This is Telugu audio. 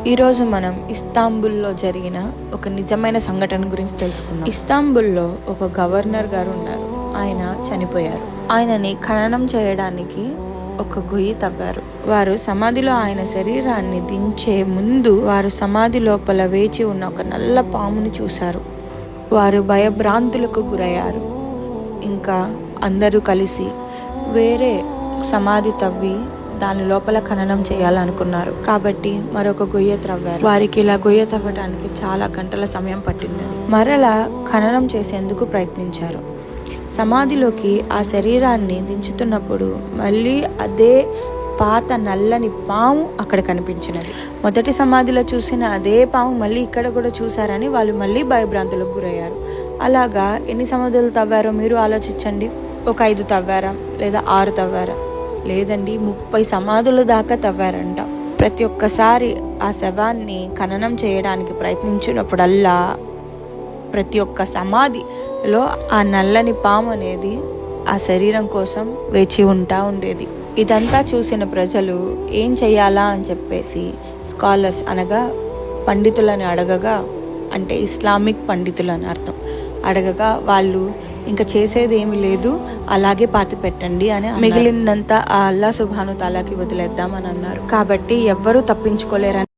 ఈరోజు మనం ఇస్తాంబుల్లో జరిగిన ఒక నిజమైన సంఘటన గురించి తెలుసుకున్నాం. ఇస్తాంబుల్లో ఒక గవర్నర్ గారు ఉన్నారు. ఆయన చనిపోయారు. ఆయనని ఖననం చేయడానికి ఒక గొయ్యి తవ్వారు. వారు సమాధిలో ఆయన శరీరాన్ని దించే ముందు వారు సమాధి లోపల వేచి ఉన్న ఒక నల్ల పాముని చూశారు. వారు భయభ్రాంతులకు గురయ్యారు. ఇంకా అందరూ కలిసి వేరే సమాధి తవ్వి దాని లోపల ఖననం చేయాలనుకున్నారు. కాబట్టి మరొక గొయ్య త్రవ్వారు. వారికి ఇలా గొయ్య తవ్వడానికి చాలా గంటల సమయం పట్టింది. మరలా ఖననం చేసేందుకు ప్రయత్నించారు. సమాధిలోకి ఆ శరీరాన్ని దించుతున్నప్పుడు మళ్ళీ అదే పాత నల్లని పాము అక్కడ కనిపించినది. మొదటి సమాధిలో చూసిన అదే పాము మళ్ళీ ఇక్కడ కూడా చూశారని వాళ్ళు మళ్ళీ భయభ్రాంతులకు గురయ్యారు. అలాగా ఎన్ని సమాధులు తవ్వారో మీరు ఆలోచించండి. ఒక 5 తవ్వారా, లేదా 6 తవ్వారా? లేదండి, 30 సమాధుల దాకా తవ్వారంట. ప్రతి ఒక్కసారి ఆ శవాన్ని ఖననం చేయడానికి ప్రయత్నించినప్పుడల్లా ప్రతి ఒక్క సమాధిలో ఆ నల్లని పాము అనేది ఆ శరీరం కోసం వేచి ఉండేది. ఇదంతా చూసిన ప్రజలు ఏం చెయ్యాలా అని చెప్పేసి స్కాలర్స్ అనగా పండితులని అడగగా, అంటే ఇస్లామిక్ పండితులని అర్థం, అడగగా వాళ్ళు ఇంకా చేసేది ఏమి లేదు, అలాగే పాతి పెట్టండి అని, మిగిలిందంతా ఆ అల్లా సుబ్హాను తాలాకి వదిలేద్దాం అని అన్నారు. కాబట్టి ఎవ్వరూ తప్పించుకోలేరని